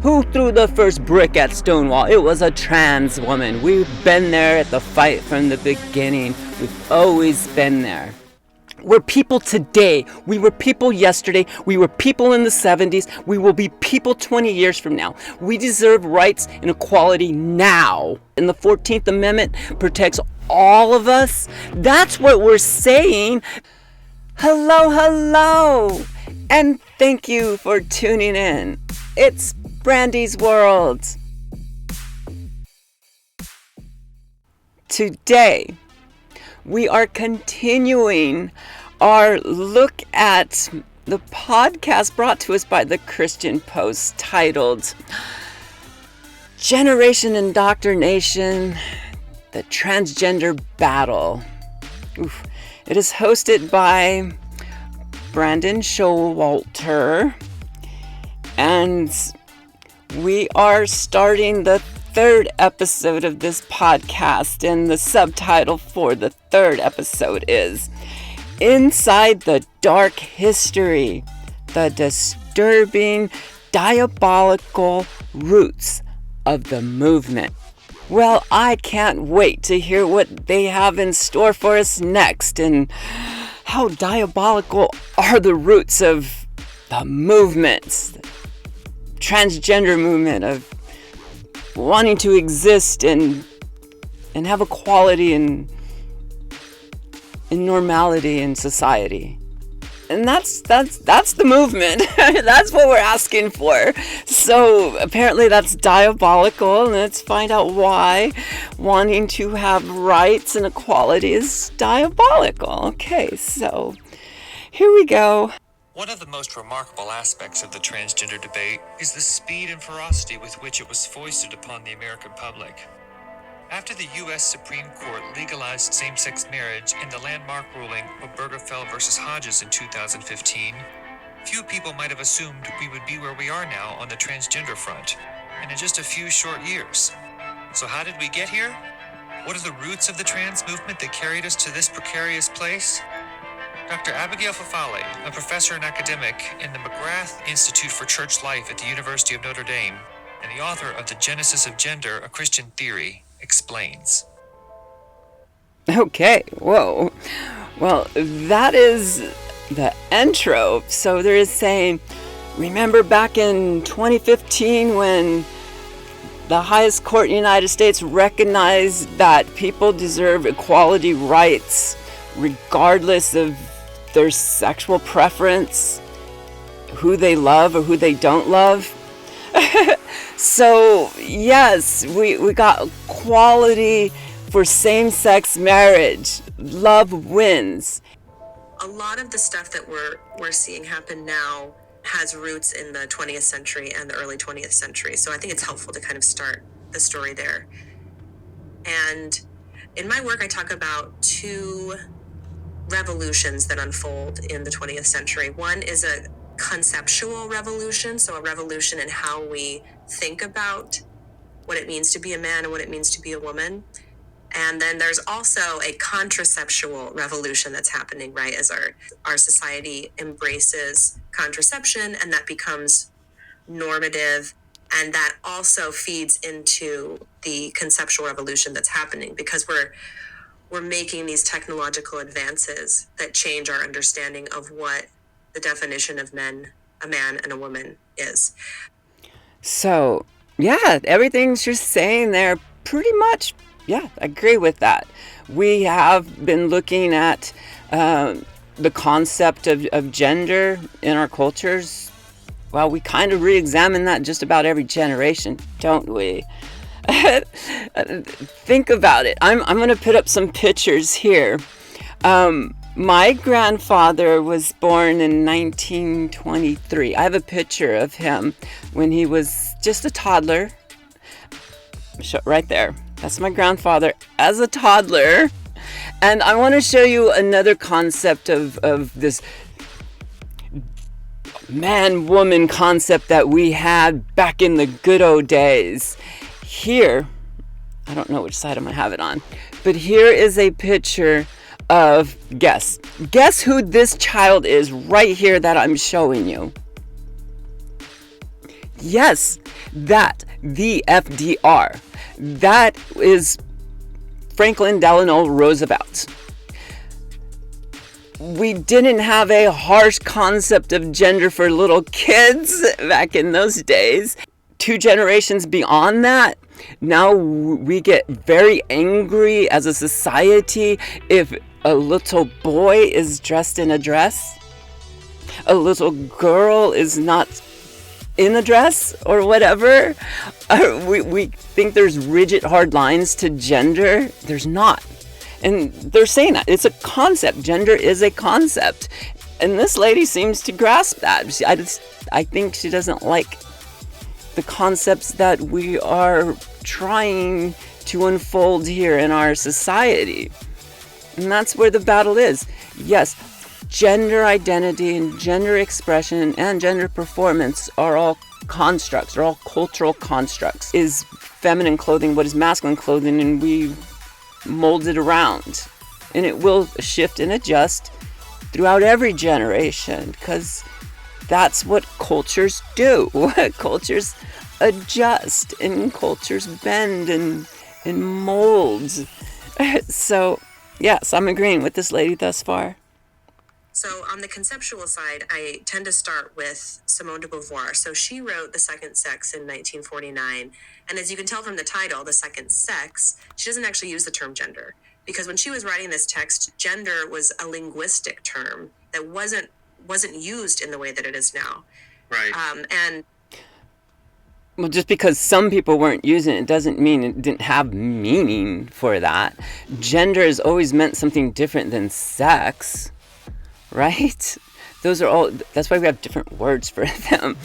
Who threw the first brick at Stonewall? It was a trans woman. We've been there at the fight from the beginning. We've always been there. We're people today. We were people yesterday. We were people in the 70s. We will be people 20 years from now. We deserve rights and equality now. And the 14th Amendment protects all of us. That's what we're saying. Hello, hello. And thank you for tuning in. It's Brandi's World. Today, we are continuing our look at the podcast brought to us by the Christian Post titled Generation Indoctrination, the Transgender Battle. Oof. It is hosted by Brandon Showalter, and we are starting the third episode of this podcast, and the subtitle for the third episode is Inside the Dark History, the Disturbing, Diabolical Roots of the Movement. Well, I can't wait to hear what they have in store for us next, and how diabolical are the roots of the movements, the transgender movement, of wanting to exist and have equality and normality in society. And that's the movement. That's what we're asking for. So apparently that's diabolical, and let's find out why wanting to have rights and equality is diabolical. Okay, so here we go. One of the most remarkable aspects of the transgender debate is the speed and ferocity with which it was foisted upon the American public. After the U.S. Supreme Court legalized same-sex marriage in the landmark ruling Obergefell v. Hodges in 2015, few people might have assumed we would be where we are now on the transgender front, and in just a few short years. So how did we get here? What are the roots of the trans movement that carried us to this precarious place? Dr. Abigail Fafale, a professor and academic in the McGrath Institute for Church Life at the University of Notre Dame, and the author of The Genesis of Gender, A Christian Theory, explains. Okay, whoa. Well, that is the intro. So there is saying, remember back in 2015 when the highest court in the United States recognized that people deserve equality rights regardless of their sexual preference, who they love or who they don't love. So yes, we got equality for same-sex marriage. Love wins. A lot of the stuff that we're seeing happen now has roots in the 20th century and the early 20th century. So I think it's helpful to kind of start the story there. And in my work, I talk about two revolutions that unfold in the 20th century. One is a conceptual revolution, so a revolution in how we think about what it means to be a man and what it means to be a woman. And then there's also a contraceptual revolution that's happening, right, as our society embraces contraception, and that becomes normative, and that also feeds into the conceptual revolution that's happening, because we're making these technological advances that change our understanding of what the definition of a man and a woman is. So, yeah, everything's you're saying there pretty much, yeah, I agree with that. We have been looking at the concept of gender in our cultures. Well, we kind of re-examine that just about every generation, don't we? Think about it. I'm going to put up some pictures here. My grandfather was born in 1923. I have a picture of him when he was just a toddler. Right there. That's my grandfather as a toddler. And I want to show you another concept of this man-woman concept that we had back in the good old days. Here, I don't know which side I'm going to have it on, but here is a picture of, guess who this child is right here that I'm showing you. Yes, the FDR. That is Franklin Delano Roosevelt. We didn't have a harsh concept of gender for little kids back in those days. 2 generations beyond that, now we get very angry as a society if a little boy is dressed in a dress, a little girl is not in a dress or whatever. We think there's rigid hard lines to gender. There's not. And they're saying that it's a concept. Gender is a concept. And this lady seems to grasp that. I think she doesn't like the concepts that we are trying to unfold here in our society. And that's where the battle is. Yes, gender identity and gender expression and gender performance are all constructs, are all cultural constructs. Is feminine clothing what is masculine clothing, and we mold it around. And it will shift and adjust throughout every generation, because that's what cultures do. Cultures adjust and cultures bend and mold. So, yes, I'm agreeing with this lady thus far. So on the conceptual side, I tend to start with Simone de Beauvoir. So she wrote The Second Sex in 1949. And as you can tell from the title, The Second Sex, she doesn't actually use the term gender. Because when she was writing this text, gender was a linguistic term that wasn't used in the way that it is now. Right. Well, just because some people weren't using it doesn't mean it didn't have meaning for that. Gender has always meant something different than sex. Right? That's why we have different words for them.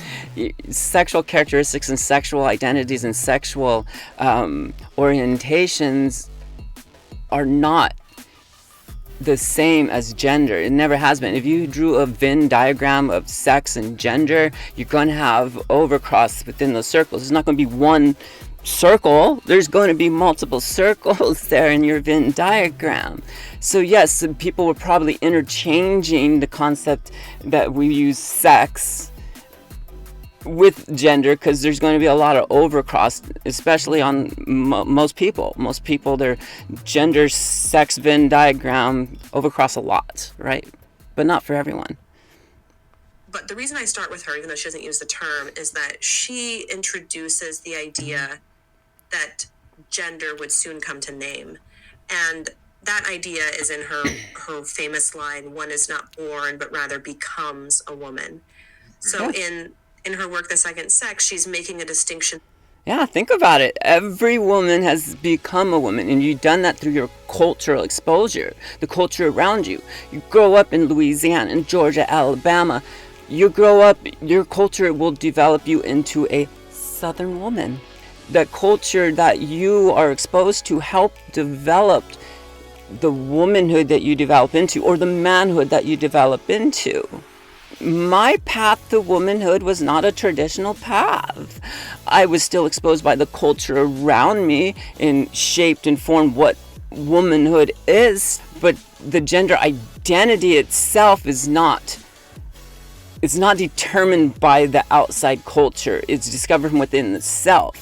Sexual characteristics and sexual identities and sexual orientations are not the same as gender. It never has been. If you drew a Venn diagram of sex and gender, you're going to have overcross within those circles. It's not going to be one circle. There's going to be multiple circles there in your Venn diagram. So yes, people were probably interchanging the concept that we use sex with gender, because there's going to be a lot of overcross, especially on most people. Most people, their gender sex Venn diagram overcross a lot, right? But not for everyone. But the reason I start with her, even though she doesn't use the term, is that she introduces the idea that gender would soon come to name. And that idea is in her famous line, "One is not born, but rather becomes a woman." So in her work, The Second Sex, she's making a distinction. Yeah, think about it. Every woman has become a woman, and you've done that through your cultural exposure, the culture around you. You grow up in Louisiana, in Georgia, Alabama. You grow up, your culture will develop you into a Southern woman. The culture that you are exposed to help develop the womanhood that you develop into, or the manhood that you develop into. My path to womanhood was not a traditional path. I was still exposed by the culture around me and shaped and formed what womanhood is, but the gender identity itself is not determined by the outside culture. It's discovered from within the self.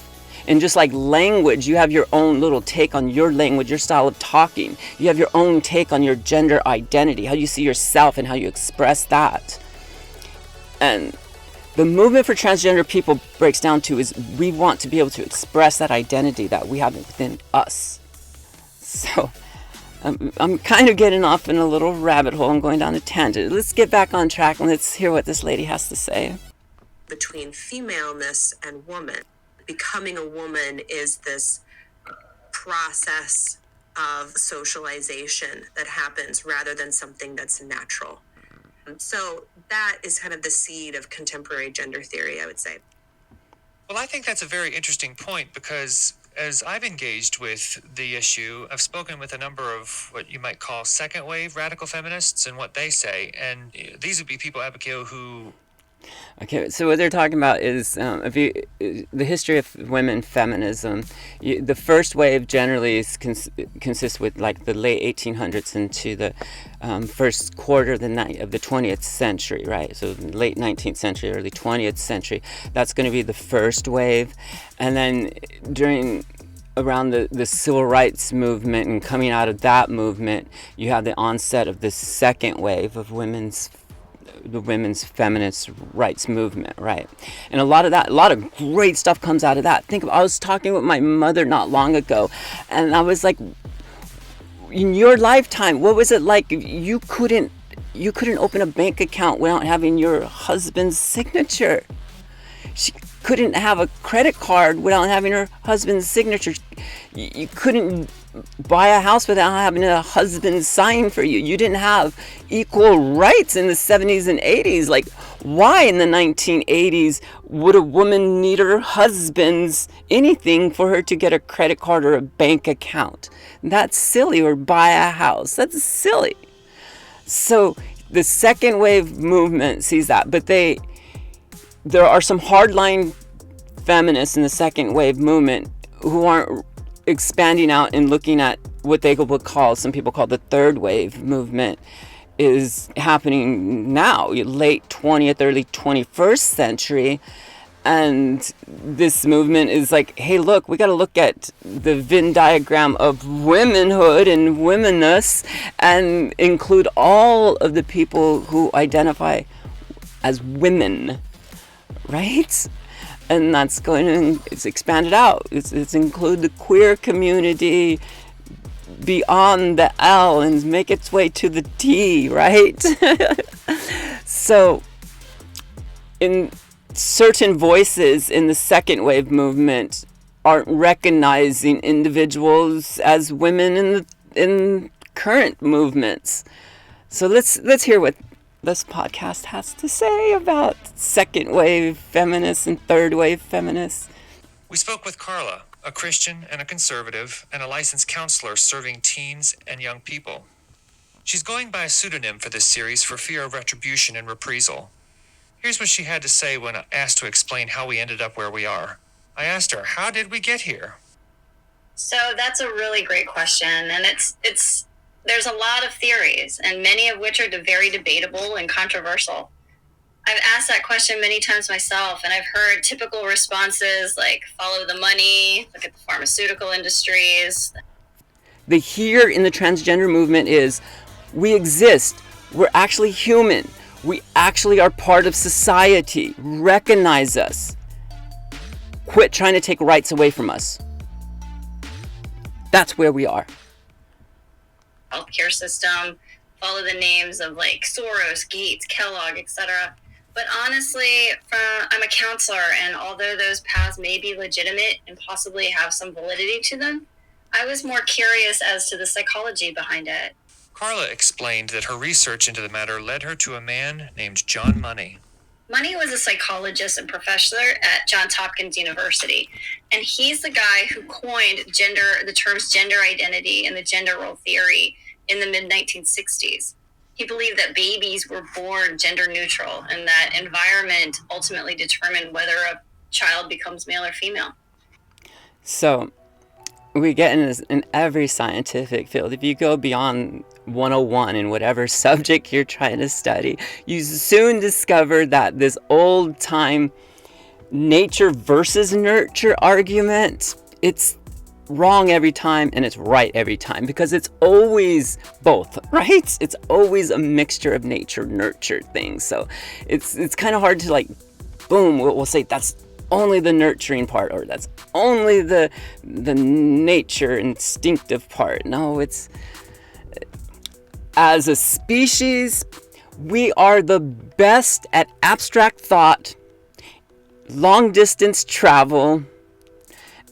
And just like language, you have your own little take on your language, your style of talking. You have your own take on your gender identity, how you see yourself and how you express that. And the movement for transgender people breaks down to is we want to be able to express that identity that we have within us. So I'm kind of getting off in a little rabbit hole and going down a tangent. Let's get back on track and let's hear what this lady has to say. Between femaleness and woman. Becoming a woman is this process of socialization that happens rather than something that's natural. So that is kind of the seed of contemporary gender theory, I would say. Well, I think that's a very interesting point, because as I've engaged with the issue, I've spoken with a number of what you might call second wave radical feminists and what they say. And these would be people, Abigail, who Okay, so what they're talking about is the history of women feminism. The first wave generally consists with like the late 1800s into the first quarter of the 20th century, right? So late 19th century, early 20th century. That's going to be the first wave, and then around the civil rights movement and coming out of that movement, you have the onset of the second wave of the women's feminist rights movement, right? And a lot of great stuff comes out of that. I was talking with my mother not long ago, and I was like, in your lifetime, what was it like? You couldn't open a bank account without having your husband's signature. She couldn't have a credit card without having her husband's signature. You couldn't buy a house without having a husband sign for you. You didn't have equal rights in the 70s and 80s. Like, why in the 1980s would a woman need her husband's anything for her to get a credit card or a bank account? That's silly. Or buy a house. That's silly. So the second wave movement sees that, but there are some hardline feminists in the second wave movement who aren't expanding out and looking at what they would call, some people call the third wave movement, is happening now, late 20th, early 21st century. And this movement is like, hey, look, we got to look at the Venn diagram of womanhood and womenness and include all of the people who identify as women, right? And that's it's expanded out. It's include the queer community beyond the L and make its way to the T, right? So, in certain voices in the second wave movement aren't recognizing individuals as women in current movements. So let's hear what this podcast has to say about second wave feminists and third wave feminists. We spoke with Carla, a Christian and a conservative, and a licensed counselor serving teens and young people. She's going by a pseudonym for this series for fear of retribution and reprisal. Here's what she had to say when asked to explain how we ended up where we are. I asked her, how did we get here? So that's a really great question, and it's there's a lot of theories, and many of which are very debatable and controversial. I've asked that question many times myself, and I've heard typical responses like follow the money, look at the pharmaceutical industries. The here in the transgender movement is we exist. We're actually human. We actually are part of society. Recognize us. Quit trying to take rights away from us. That's where we are. Healthcare system, follow the names of like Soros, Gates, Kellogg, etc. But honestly, I'm a counselor, and although those paths may be legitimate and possibly have some validity to them, I was more curious as to the psychology behind it. Carla explained that her research into the matter led her to a man named John Money. Money was a psychologist and professor at Johns Hopkins University, and he's the guy who coined the terms gender identity and the gender role theory in the mid-1960s. He believed that babies were born gender neutral and that environment ultimately determined whether a child becomes male or female. So, we get in this in every scientific field. If you go beyond 101 in whatever subject you're trying to study, you soon discover that this old time nature versus nurture argument, it's wrong every time and it's right every time, because it's always both, right? It's always a mixture of nature nurture things. So it's kind of hard to like, boom, we'll say that's only the nurturing part, or that's only the nature instinctive part. No, it's, as a species, we are the best at abstract thought, long distance travel,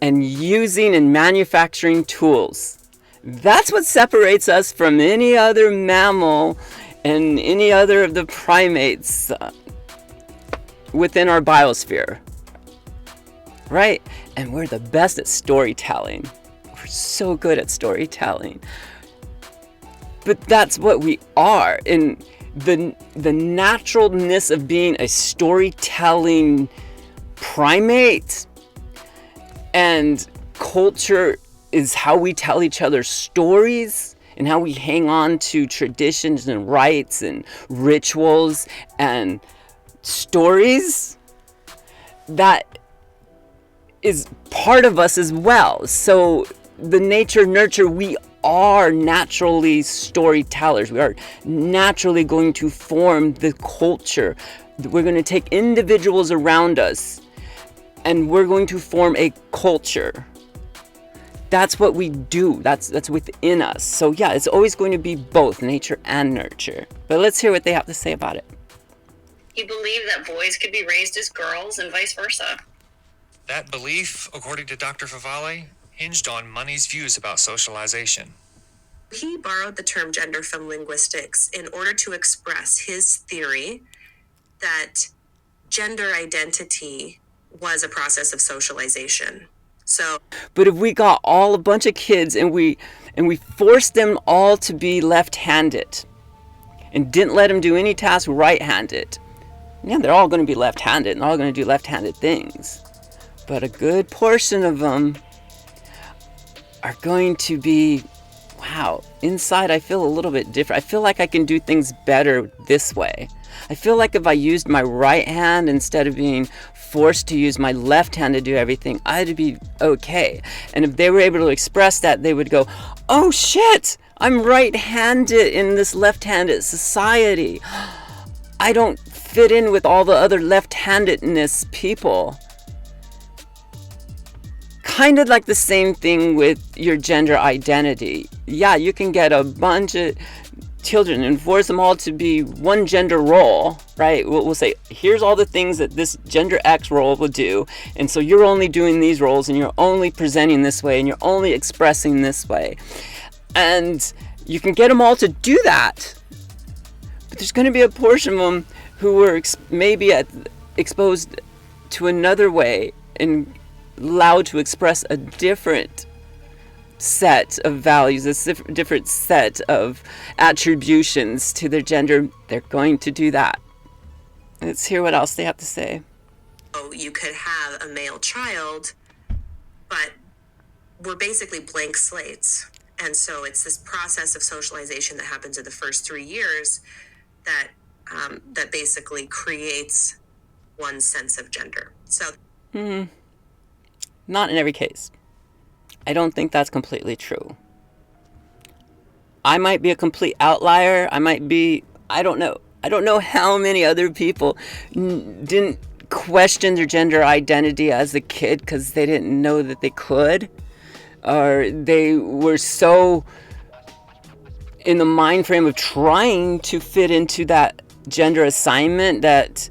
and using and manufacturing tools. That's what separates us from any other mammal and any other of the primates within our biosphere. Right? And we're the best at storytelling. We're so good at storytelling. But that's what we are. And the naturalness of being a storytelling primate, and culture is how we tell each other stories and how we hang on to traditions and rites and rituals and stories. That is part of us as well. So the nature nurture, we are naturally storytellers. We are naturally going to form the culture. We're going to take individuals around us and we're going to form a culture. That's what we do. That's within us. So yeah, it's always going to be both nature and nurture. But let's hear what they have to say about it. He believed that boys could be raised as girls and vice versa. That belief, according to Dr. Favale, hinged on Money's views about socialization. He borrowed the term gender from linguistics in order to express his theory that gender identity was a process of socialization. So, but if we got a bunch of kids and we forced them all to be left-handed and didn't let them do any task right-handed, yeah, they're all going to be left-handed and all going to do left-handed things. But a good portion of them are going to be, wow, inside I feel a little bit different. I feel like I can do things better this way. I feel like if I used my right hand instead of being forced to use my left hand to do everything, I'd be okay. And if they were able to express that, they would go, oh shit, I'm right-handed in this left-handed society. I don't fit in with all the other left-handedness people. Kind of like the same thing with your gender identity. Yeah, you can get a bunch of children and force them all to be one gender role, right? We'll say, here's all the things that this gender X role will do, and so you're only doing these roles, and you're only presenting this way, and you're only expressing this way. And you can get them all to do that. But there's going to be a portion of them who were maybe exposed to another way and allowed to express a different set of values, a different set of attributions to their gender. They're going to do that. Let's hear what else they have to say. So you could have a male child, but we're basically blank slates. And so it's this process of socialization that happens in the first 3 years that that basically creates one sense of gender. So not in every case. I don't think that's completely true. I might be a complete outlier. I don't know. I don't know how many other people didn't question their gender identity as a kid because they didn't know that they could. Or they were so in the mind frame of trying to fit into that gender assignment that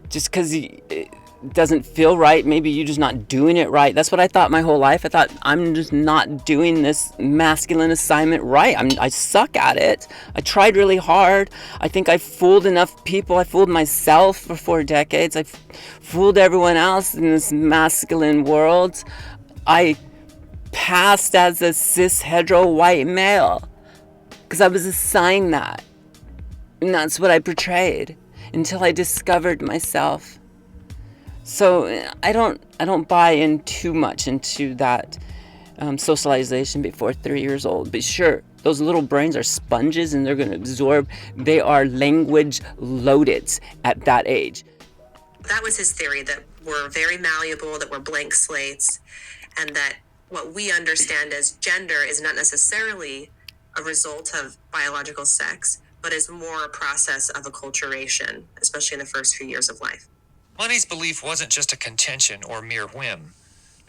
just because it doesn't feel right, maybe you're just not doing it right. That's what I thought my whole life. I thought, I'm just not doing this masculine assignment right. I suck at it. I tried really hard. I think I fooled hetero people. I fooled myself for 4 decades. I fooled everyone else in this masculine world. I passed as a cis hetero white male because I was assigned that, and that's what I portrayed until I discovered myself. So I don't buy in too much into that socialization before 3 years old. But sure, those little brains are sponges and they're going to absorb. They are language loaded at that age. That was his theory, that we're very malleable, that we're blank slates, and that what we understand as gender is not necessarily a result of biological sex, but is more a process of acculturation, especially in the first few years of life. Money's belief wasn't just a contention or mere whim.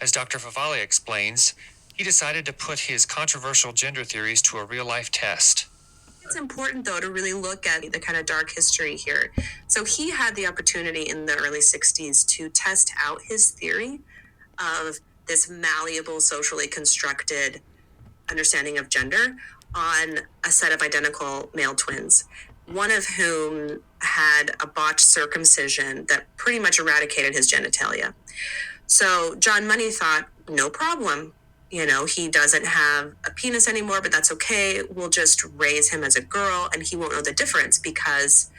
As Dr. Favale explains, he decided to put his controversial gender theories to a real-life test. It's important, though, to really look at the kind of dark history here. So he had the opportunity in the early 60s to test out his theory of this malleable, socially constructed understanding of gender on a set of identical male twins, one of whom had a botched circumcision that pretty much eradicated his genitalia. So John Money thought, no problem. He doesn't have a penis anymore, but that's okay. We'll just raise him as a girl and he won't know the difference because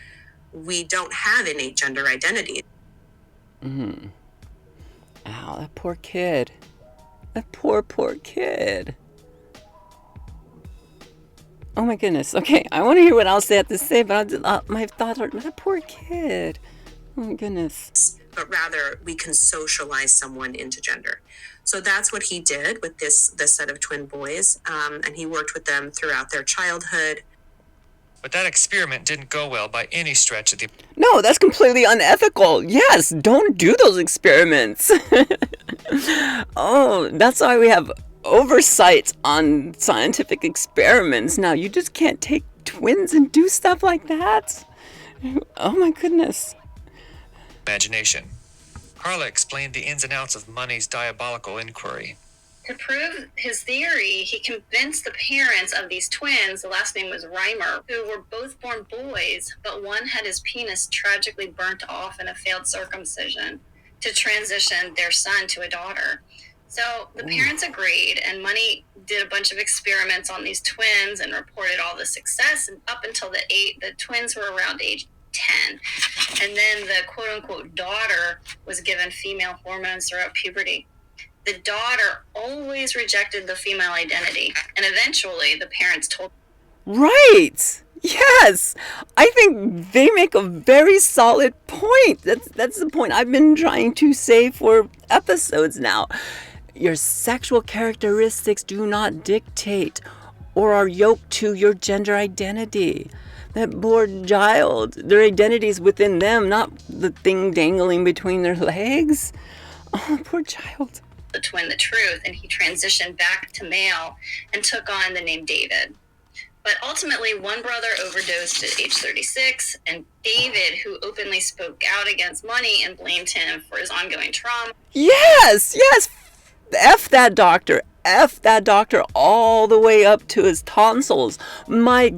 we don't have innate gender identity. Mm-hmm. Ow, that poor kid. That poor kid. Oh my goodness. Okay, I want to hear what else they have to say, but my thoughts are, that poor kid. Oh my goodness. But rather, we can socialize someone into gender. So that's what he did with this set of twin boys, and he worked with them throughout their childhood. But that experiment didn't go well by any stretch of the... No, that's completely unethical. Yes, don't do those experiments. Oh, that's why we have oversight on scientific experiments. Now, you just can't take twins and do stuff like that. Oh my goodness. Imagination. Carla explained the ins and outs of money's diabolical inquiry. To prove his theory, he convinced the parents of these twins, the last name was Reimer, who were both born boys, but one had his penis tragically burnt off in a failed circumcision, to transition their son to a daughter. So the parents agreed, and Money did a bunch of experiments on these twins and reported all the success, and up until the twins were around age 10. And then the quote-unquote daughter was given female hormones throughout puberty. The daughter always rejected the female identity, and eventually the parents told... Right! Yes! I think they make a very solid point. That's the point I've been trying to say for episodes now. Your sexual characteristics do not dictate or are yoked to your gender identity. That poor child, their identity is within them, not the thing dangling between their legs. Oh, poor child. The twin the truth, and he transitioned back to male and took on the name David. But ultimately, one brother overdosed at age 36, and David, who openly spoke out against Money and blamed him for his ongoing trauma. Yes! F that doctor all the way up to his tonsils. My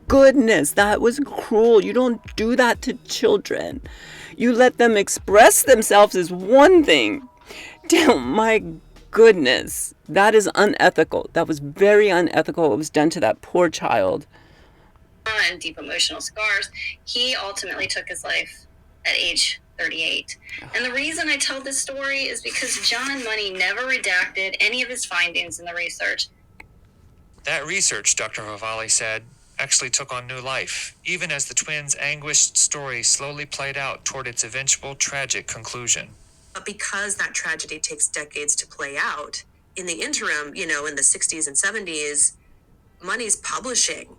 goodness, that was cruel. You don't do that to children. You let them express themselves is one thing. Damn, my goodness. That is unethical. That was very unethical what was done to that poor child. And deep emotional scars. He ultimately took his life at age 38. And the reason I tell this story is because John Money never redacted any of his findings in the research. That research, Dr. Vivali said, actually took on new life, even as the twins' anguished story slowly played out toward its eventual tragic conclusion. But because that tragedy takes decades to play out, in the interim, in the 60s and 70s, Money's publishing.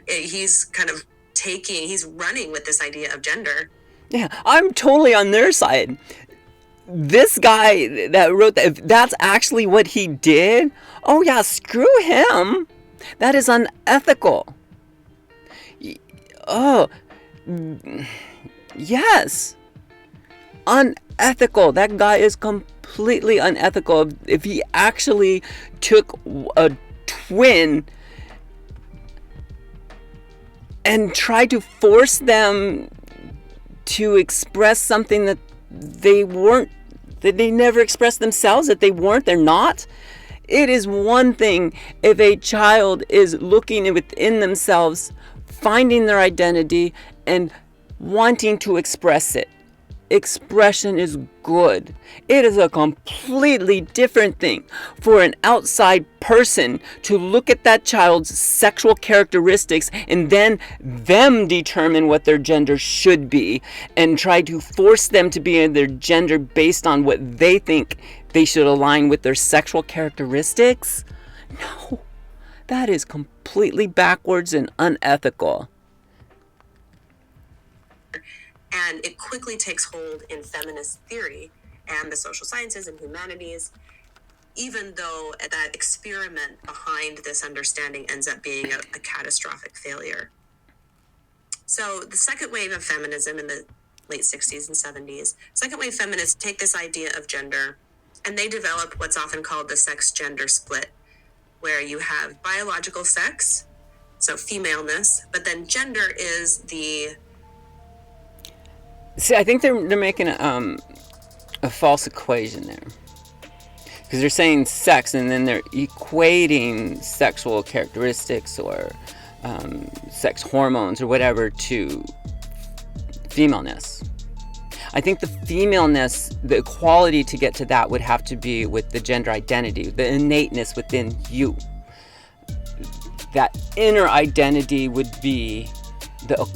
He's kind of he's running with this idea of gender. Yeah, I'm totally on their side. This guy that wrote that, if that's actually what he did, oh yeah, screw him. That is unethical. Oh, yes. Unethical. That guy is completely unethical. If he actually took a twin and tried to force them to express something that they never expressed themselves, that they're not. It is one thing if a child is looking within themselves, finding their identity, and wanting to express it. Expression is good. It is a completely different thing for an outside person to look at that child's sexual characteristics and then them determine what their gender should be and try to force them to be in their gender based on what they think they should align with their sexual characteristics. No, that is completely backwards and unethical. And it quickly takes hold in feminist theory and the social sciences and humanities, even though that experiment behind this understanding ends up being a catastrophic failure. So the second wave of feminism in the late 60s and 70s, second wave feminists take this idea of gender and they develop what's often called the sex-gender split, where you have biological sex, so femaleness, but then gender is the... See, I think they're making a false equation there. because they're saying sex and then they're equating sexual characteristics or sex hormones or whatever to femaleness. I think the femaleness, the equality to get to that would have to be with the gender identity, the innateness within you. That inner identity would be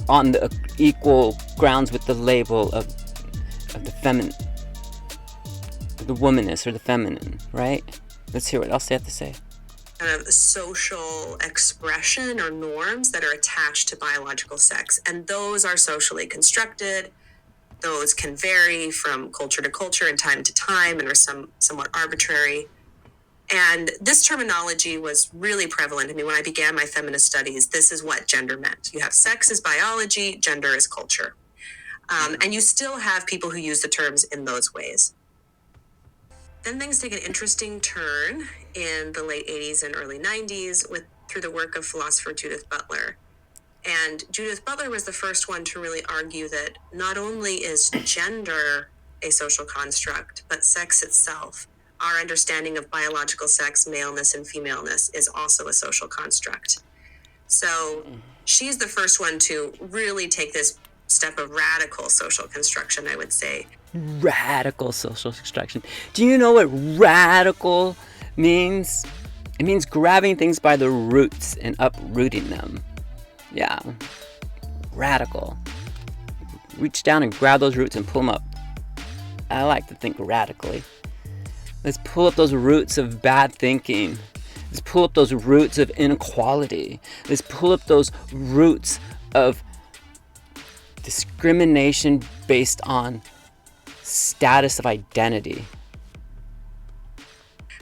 on the equal grounds with the label of the feminine, the womanness or the feminine, right? Let's hear what else they have to say. Kind of social expression or norms that are attached to biological sex, and those are socially constructed. Those can vary from culture to culture and time to time and are somewhat arbitrary. And this terminology was really prevalent. I mean, when I began my feminist studies, this is what gender meant. You have sex is biology, gender is culture. And you still have people who use the terms in those ways. Then things take an interesting turn in the late 80s and early 90s through the work of philosopher Judith Butler. And Judith Butler was the first one to really argue that not only is gender a social construct, but sex itself, our understanding of biological sex, maleness and femaleness, is also a social construct. So she's the first one to really take this step of radical social construction, I would say. Radical social construction. Do you know what radical means? It means grabbing things by the roots and uprooting them. Yeah, radical. Reach down and grab those roots and pull them up. I like to think radically. Let's pull up those roots of bad thinking. Let's pull up those roots of inequality. Let's pull up those roots of discrimination based on status of identity.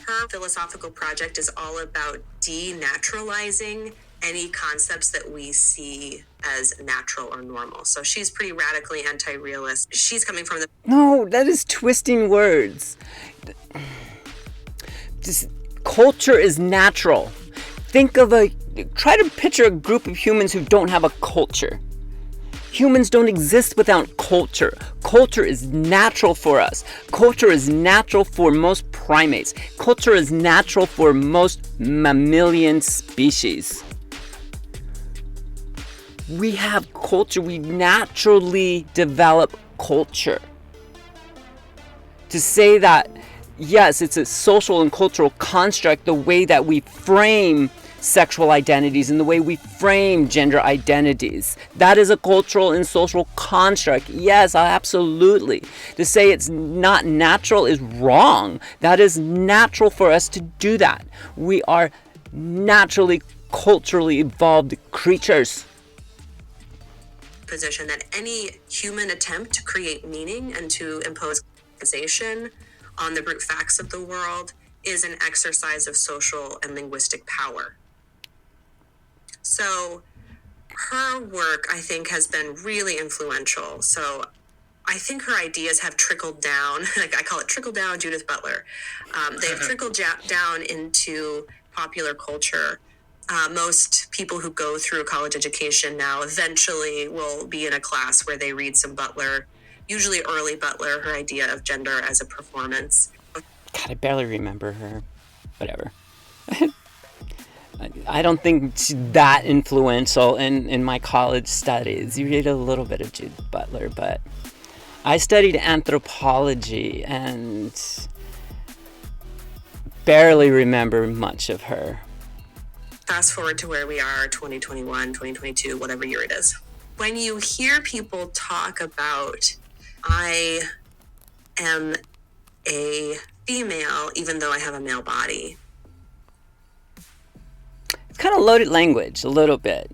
Her philosophical project is all about denaturalizing any concepts that we see as natural or normal. So she's pretty radically anti-realist. She's coming from the... No, that is twisting words. Culture is natural. Try to picture a group of humans who don't have a culture. Humans don't exist without culture. Culture is natural for us. Culture is natural for most primates. Culture is natural for most mammalian species. We have culture. We naturally develop culture. To say that, yes, it's a social and cultural construct, the way that we frame sexual identities and the way we frame gender identities. That is a cultural and social construct. Yes, absolutely. To say it's not natural is wrong. That is natural for us to do that. We are naturally, culturally evolved creatures. Position that any human attempt to create meaning and to impose causation on the brute facts of the world is an exercise of social and linguistic power. So her work, I think, has been really influential. So I think her ideas have trickled down. I call it trickle down Judith Butler. They've trickled down into popular culture. Most people who go through a college education now eventually will be in a class where they read some Butler, usually early Butler, her idea of gender as a performance. God, I barely remember her. Whatever. I don't think she's that influential in my college studies. You read a little bit of Judith Butler, but I studied anthropology and barely remember much of her. Fast forward to where we are, 2021, 2022, whatever year it is. When you hear people talk about, I am a female, even though I have a male body. It's kind of loaded language, a little bit.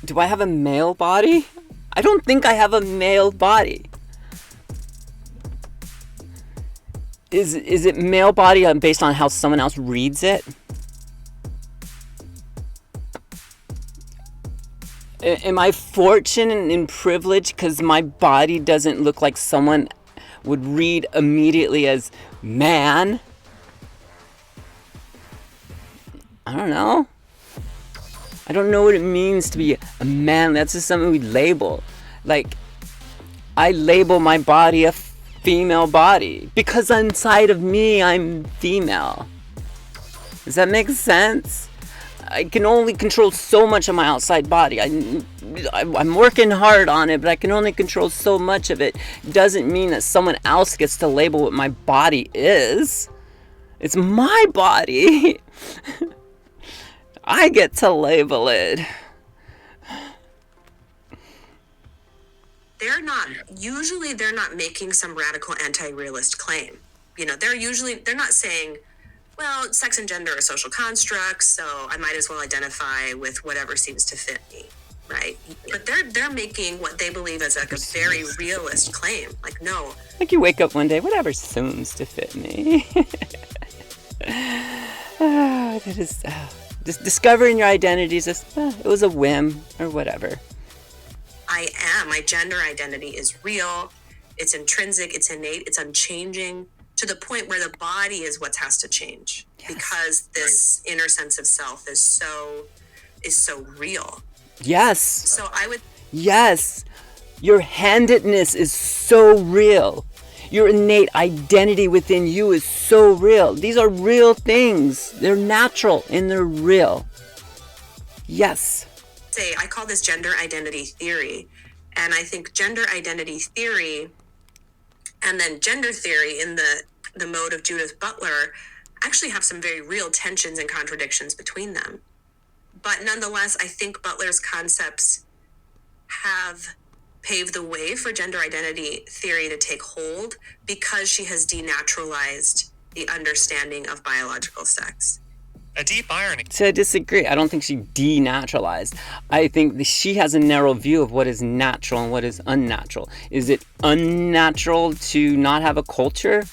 Do I have a male body? I don't think I have a male body. Is it male body based on how someone else reads it? Am I fortunate and privileged because my body doesn't look like someone would read immediately as man? I don't know. I don't know what it means to be a man. That's just something we label. Like, I label my body a female body because inside of me I'm female. Does that make sense? I can only control so much of my outside body. I'm working hard on it, but I can only control so much of it. Doesn't mean that someone else gets to label what my body is. It's my body. I get to label it. They're not making some radical anti-realist claim. They're not saying, well, sex and gender are social constructs, so I might as well identify with whatever seems to fit me, right? But they're making what they believe is like a very realist claim. Like, no. Like you wake up one day, whatever seems to fit me. That is just discovering your identity is just, it was a whim or whatever. My gender identity is real. It's intrinsic. It's innate. It's unchanging. To the point where the body is what has to change. Yes. Because this inner sense of self is so real. Yes. So Yes. Your handedness is so real. Your innate identity within you is so real. These are real things. They're natural and they're real. Yes. I call this gender identity theory. And I think gender identity theory and then gender theory in the mode of Judith Butler actually have some very real tensions and contradictions between them. But nonetheless, I think Butler's concepts have paved the way for gender identity theory to take hold because she has denaturalized the understanding of biological sex. A deep irony. So I disagree. I don't think she denaturalized. I think that she has a narrow view of what is natural and what is unnatural. Is it unnatural to not have a culture?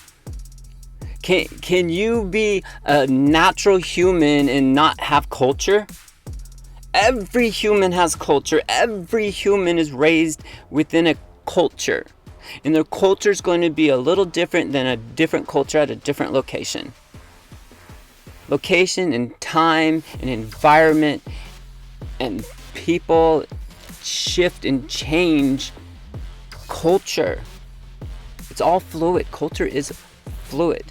Can you be a natural human and not have culture? Every human has culture. Every human is raised within a culture. And their culture is going to be a little different than a different culture at a different location. Location and time and environment and people shift and change culture. It's all fluid. Culture is fluid.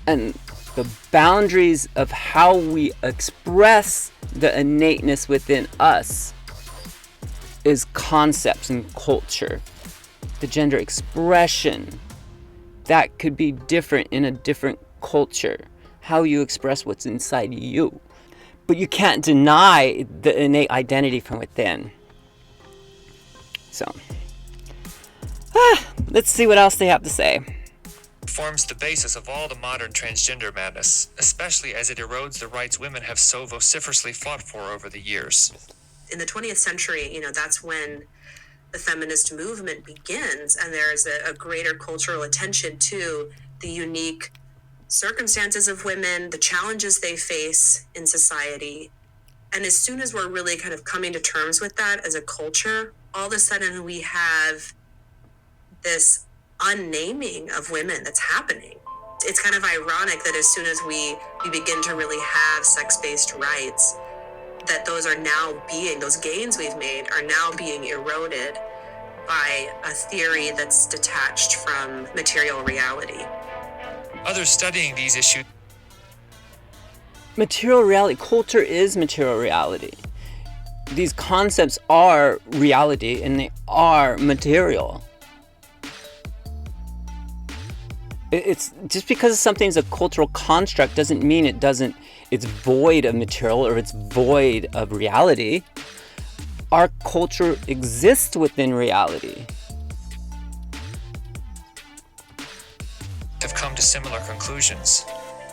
And the boundaries of how we express the innateness within us is concepts and culture. The gender expression, that could be different in a different culture. How you express what's inside you. But you can't deny the innate identity from within. So, let's see what else they have to say. Forms the basis of all the modern transgender madness, especially as it erodes the rights women have so vociferously fought for over the years. In the 20th century, that's when the feminist movement begins, and there's a greater cultural attention to the unique circumstances of women, the challenges they face in society. And as soon as we're really kind of coming to terms with that as a culture, all of a sudden we have this unnaming of women that's happening. It's kind of ironic that as soon as we begin to really have sex-based rights, that those gains we've made are now being eroded by a theory that's detached from material reality. Others studying these issues. Material reality, culture is material reality. These concepts are reality and they are material. It's just because something's a cultural construct doesn't mean it's void of material or it's void of reality. Our culture exists within reality. Have come to similar conclusions.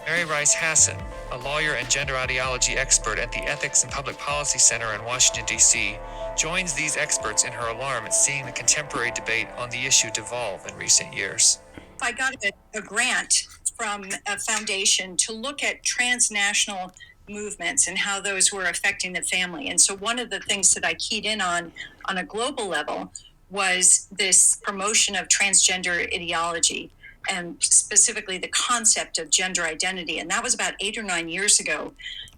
Mary Rice Hassan, a lawyer and gender ideology expert at the Ethics and Public Policy Center in Washington, D.C., joins these experts in her alarm at seeing the contemporary debate on the issue devolve in recent years. I got a grant from a foundation to look at transnational movements and how those were affecting the family. And so one of the things that I keyed in on a global level was this promotion of transgender ideology. and specifically the concept of gender identity. And that was about 8 or 9 years ago.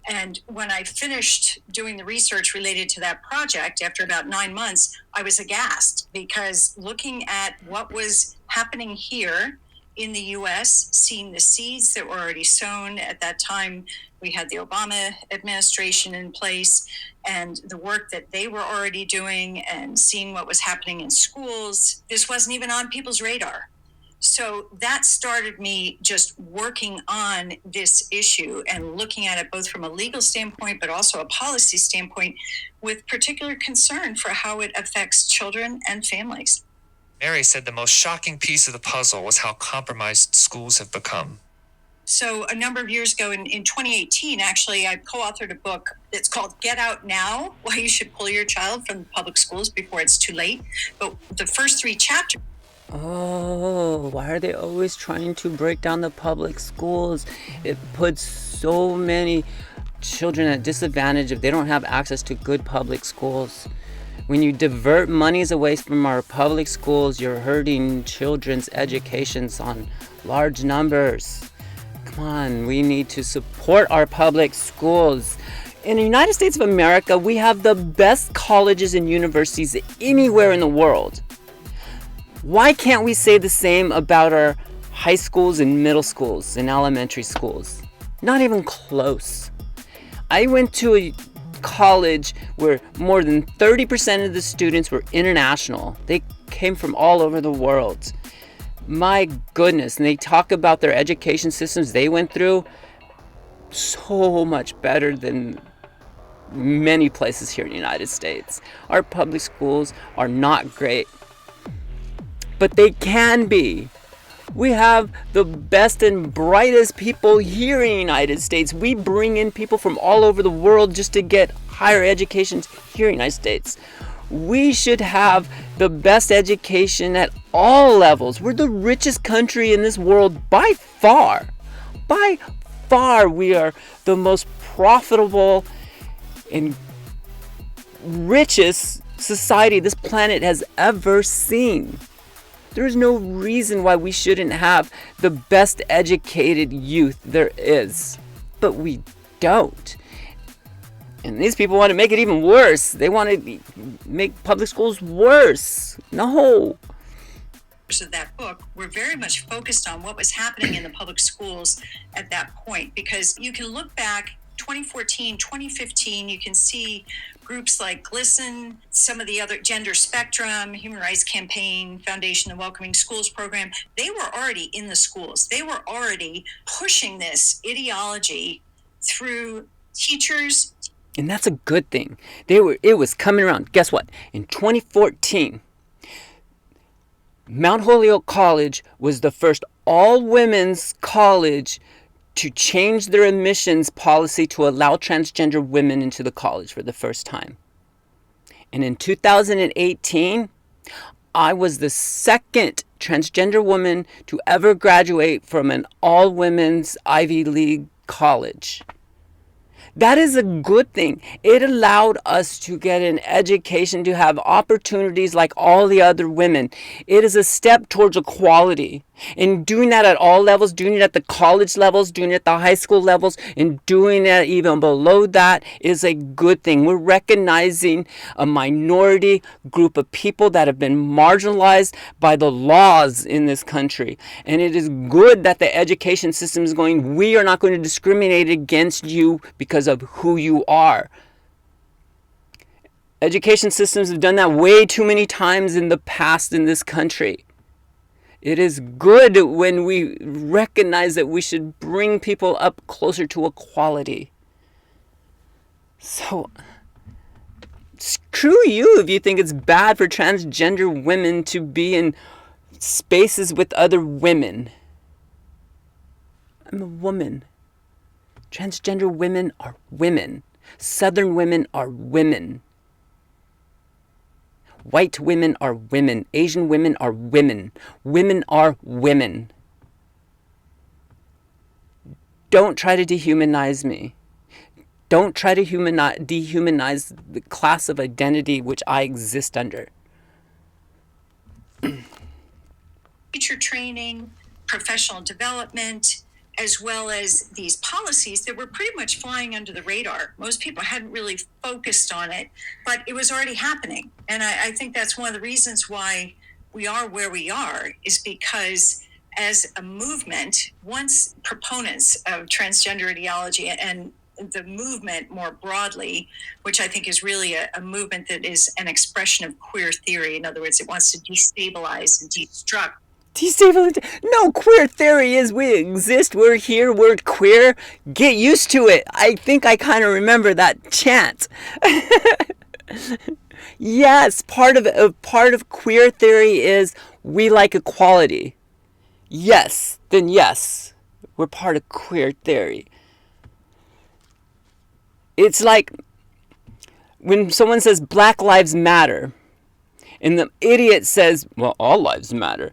And when I finished doing the research related to that project, after about 9 months, I was aghast, because looking at what was happening here in the US, seeing the seeds that were already sown at that time, we had the Obama administration in place, and the work that they were already doing, and seeing what was happening in schools, this wasn't even on people's radar. So that started me just working on this issue and looking at it both from a legal standpoint, but also a policy standpoint, with particular concern for how it affects children and families. Mary said the most shocking piece of the puzzle was how compromised schools have become. So a number of years ago, in 2018, actually, I co-authored a book that's called Get Out Now, Why You Should Pull Your Child from Public Schools Before It's Too Late. But the first 3 chapters... Oh, why are they always trying to break down the public schools? It puts so many children at disadvantage if they don't have access to good public schools. When you divert monies away from our public schools, you're hurting children's educations on large numbers. Come on, we need to support our public schools. In the United States of America, we have the best colleges and universities anywhere in the world. Why can't we say the same about our high schools and middle schools and elementary schools? Not even close. I went to a college where more than 30% of the students were international. They came from all over the world. My goodness, and they talk about their education systems they went through. So much better than many places here in the United States. Our public schools are not great, but they can be. We have the best and brightest people here in the United States. We bring in people from all over the world just to get higher educations here in the United States. We should have the best education at all levels. We're the richest country in this world by far. By far, we are the most profitable and richest society this planet has ever seen. There's no reason why we shouldn't have the best educated youth there is. But we don't. And these people want to make it even worse. They want to make public schools worse. No. Of that book were very much focused on what was happening in the public schools at that point, because you can look back 2014, 2015, you can see groups like GLSEN, some of the other Gender Spectrum, Human Rights Campaign, Foundation of Welcoming Schools program. They were already in the schools. They were already pushing this ideology through teachers. And that's a good thing. It was coming around. Guess what? In 2014, Mount Holyoke College was the first all-women's college to change their admissions policy to allow transgender women into the college for the first time. And in 2018, I was the second transgender woman to ever graduate from an all-women's Ivy League college. That is a good thing. It allowed us to get an education, to have opportunities like all the other women. It is a step towards equality. And doing that at all levels, doing it at the college levels, doing it at the high school levels, and doing it even below that is a good thing. We're recognizing a minority group of people that have been marginalized by the laws in this country. And it is good that the education system is going, we are not going to discriminate against you because of who you are. Education systems have done that way too many times in the past in this country. It is good when we recognize that we should bring people up closer to equality. So, screw you if you think it's bad for transgender women to be in spaces with other women. I'm a woman. Transgender women are women. Southern women are women. White women are women. Asian women are women. Women are women. Don't try to dehumanize me. Don't try to dehumanize the class of identity which I exist under. Teacher training, professional development, as well as these policies that were pretty much flying under the radar. Most people hadn't really focused on it, but it was already happening. And I think that's one of the reasons why we are where we are, is because as a movement, once proponents of transgender ideology and the movement more broadly, which I think is really a movement that is an expression of queer theory. In other words, it wants to destabilize and destruct. No, queer theory is we exist, we're here, we're queer. Get used to it. I think I kind of remember that chant. Yes, part of queer theory is we like equality. Yes, then yes, we're part of queer theory. It's like when someone says Black Lives Matter, and the idiot says, well, all lives matter.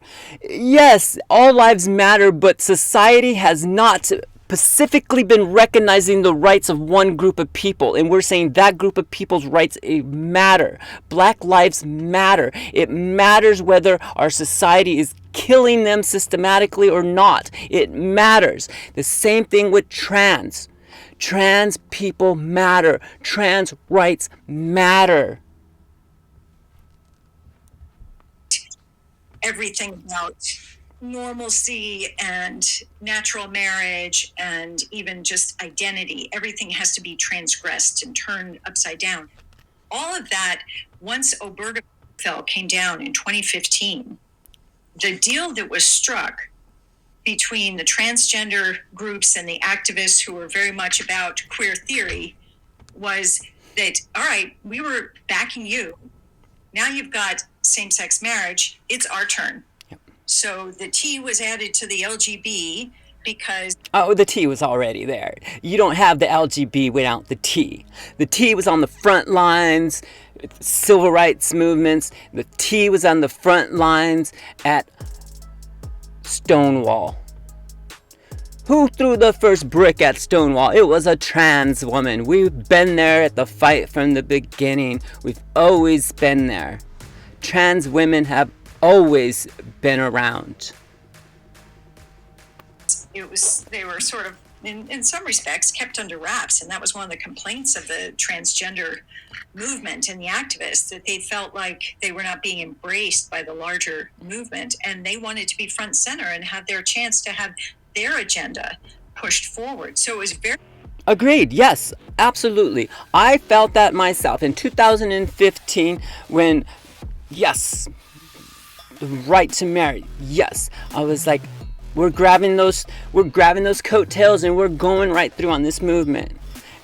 Yes, all lives matter, but society has not specifically been recognizing the rights of one group of people. And we're saying that group of people's rights matter. Black lives matter. It matters whether our society is killing them systematically or not. It matters. The same thing with trans. Trans people matter. Trans rights matter. Everything about normalcy and natural marriage and even just identity, everything has to be transgressed and turned upside down. All of that, once Obergefell came down in 2015, the deal that was struck between the transgender groups and the activists who were very much about queer theory was that, all right, we were backing you. Now you've got same-sex marriage. It's our turn. Yep. So the T was added to the LGB because... Oh, the T was already there. You don't have the LGB without the T. The T was on the front lines, civil rights movements. The T was on the front lines at Stonewall. Who threw the first brick at Stonewall? It was a trans woman. We've been there at the fight from the beginning. We've always been there. Trans women have always been around. They were sort of, in some respects, kept under wraps. And that was one of the complaints of the transgender movement and the activists, that they felt like they were not being embraced by the larger movement. And they wanted to be front and center and have their chance to have their agenda pushed forward. So it was very... Agreed. Yes, absolutely. I felt that myself in 2015 when, yes, the right to marry. Yes, I was like, we're grabbing those coattails and we're going right through on this movement.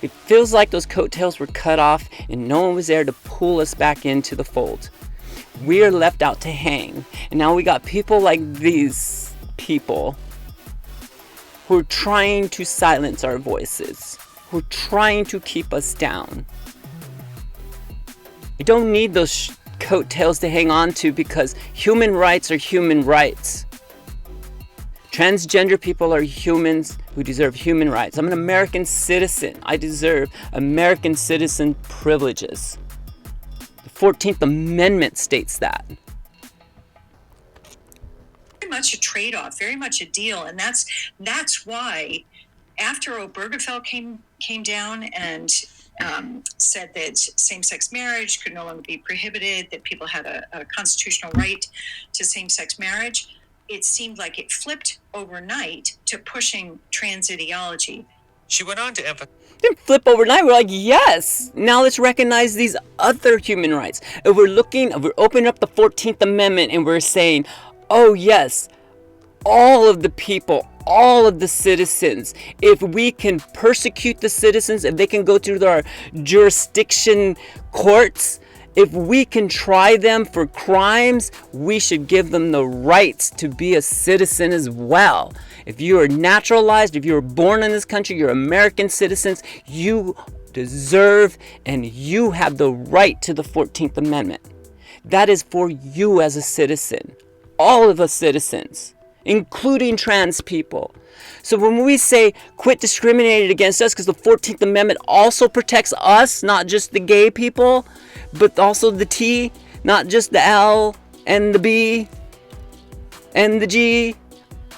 It feels like those coattails were cut off and no one was there to pull us back into the fold. We are left out to hang. And now we got people like these people who are trying to silence our voices, who are trying to keep us down. We don't need those coattails to hang on to because human rights are human rights. Transgender people are humans who deserve human rights. I'm an American citizen. I deserve American citizen privileges. The 14th Amendment states that. Very much a trade-off, very much a deal. And that's why after Obergefell came down and said that same-sex marriage could no longer be prohibited, that people had a constitutional right to same-sex marriage, it seemed like it flipped overnight to pushing trans ideology. She went on to emphasize. Didn't flip overnight. We're like, yes, now let's recognize these other human rights. If we're opening up the 14th Amendment and we're saying, oh yes, all of the people, all of the citizens, if we can persecute the citizens, if they can go through our jurisdiction courts, if we can try them for crimes, we should give them the rights to be a citizen as well. If you are naturalized, if you were born in this country, you're American citizens, you deserve and you have the right to the 14th Amendment. That is for you as a citizen. All of us citizens, including trans people. So when we say quit discriminating against us, because the 14th Amendment also protects us, not just the gay people, but also the T, not just the L and the B and the G,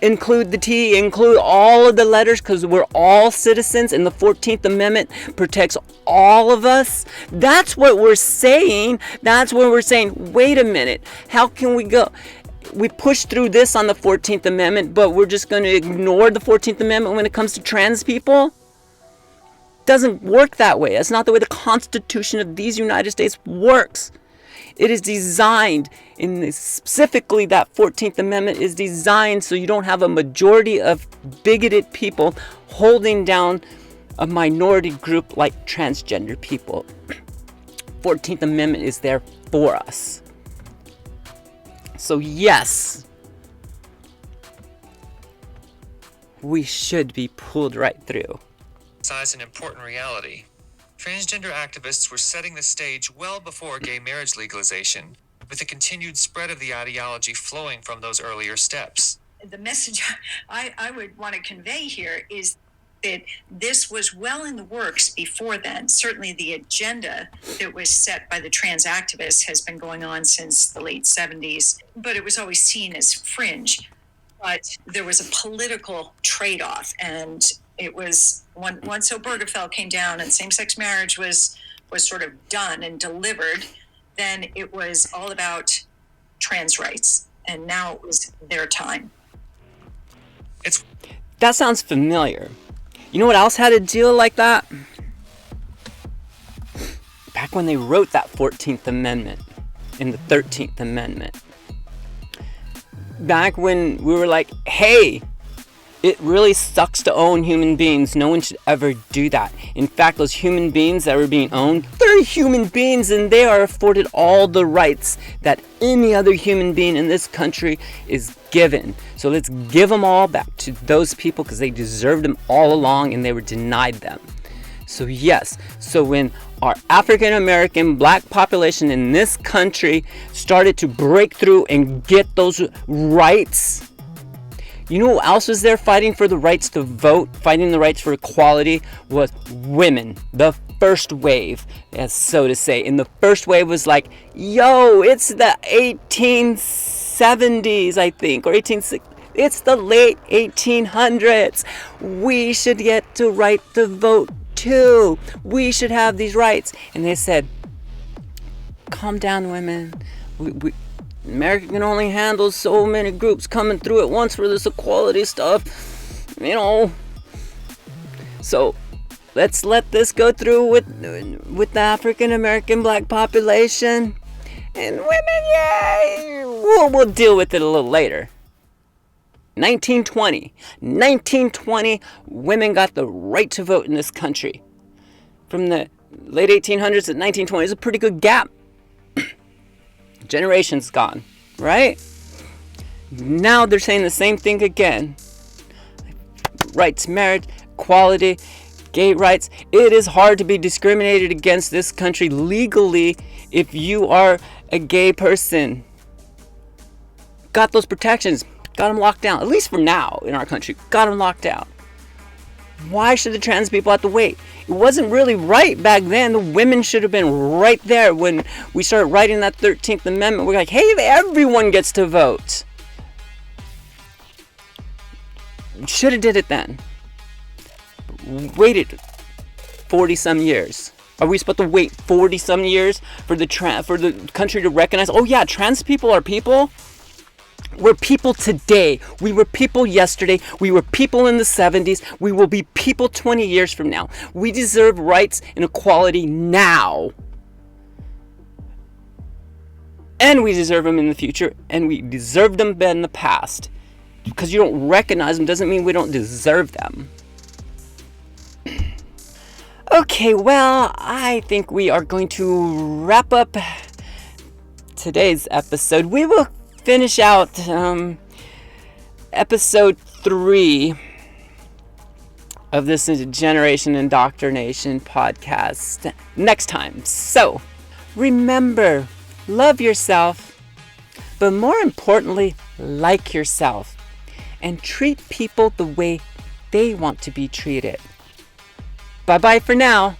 include the T, include all of the letters, because we're all citizens and the 14th Amendment protects all of us. That's what we're saying. That's what we're saying. Wait a minute. How can we go? We push through this on the 14th Amendment, but we're just going to ignore the 14th Amendment when it comes to trans people? Doesn't work that way. That's not the way the Constitution of these United States works. It is designed, and specifically that 14th Amendment is designed so you don't have a majority of bigoted people holding down a minority group like transgender people. 14th Amendment is there for us. So yes, we should be pulled right through. Size an important reality. Transgender activists were setting the stage well before gay marriage legalization, with the continued spread of the ideology flowing from those earlier steps. The message I would want to convey here is that this was well in the works before then. Certainly the agenda that was set by the trans activists has been going on since the late 70s, but it was always seen as fringe. But there was a political trade-off, and it was once Obergefell came down and same-sex marriage was sort of done and delivered, then it was all about trans rights, and now it was their time. That sounds familiar. You know what else had a deal like that? Back when they wrote that 14th Amendment and the 13th Amendment. Back when we were like, hey, it really sucks to own human beings. No one should ever do that. In fact, those human beings that were being owned, they're human beings and they are afforded all the rights that any other human being in this country is given. So let's give them all back to those people because they deserved them all along and they were denied them. So yes, so when our African American black population in this country started to break through and get those rights, you know who else was there fighting for the rights to vote, fighting the rights for equality? Was women. The first wave, as so to say. And the first wave was like, yo, it's the 1870s, I think, or 1860s. It's the late 1800s. We should get the right to vote too. We should have these rights. And they said, calm down, women. America can only handle so many groups coming through at once for this equality stuff, you know. So let's let this go through with the African American black population, and women, yeah, we'll deal with it a little later. 1920, women got the right to vote in this country. From the late 1800s to 1920 is a pretty good gap. Generations gone, right? Now they're saying the same thing again. Rights, marriage, equality, gay rights. It is hard to be discriminated against this country legally if you are a gay person. Got those protections, got them locked down, at least for now in our country, got them locked down. Why should the trans people have to wait? It wasn't really right back then. The women should have been right there when we started writing that 13th Amendment. We're like, hey, everyone gets to vote. Should have did it then. Waited 40 some years. Are we supposed to wait 40 some years for the country to recognize, oh yeah, trans people are people? We're people today. We were people yesterday. We were people in the 70s. We will be people 20 years from now. We deserve rights and equality now. And we deserve them in the future. And we deserved them in the past. Because you don't recognize them doesn't mean we don't deserve them. Okay, well, I think we are going to wrap up today's episode. We will finish out episode 3 of this Generation Indoctrination podcast next time. So remember, love yourself, but more importantly, like yourself, and treat people the way they want to be treated. Bye-bye for now.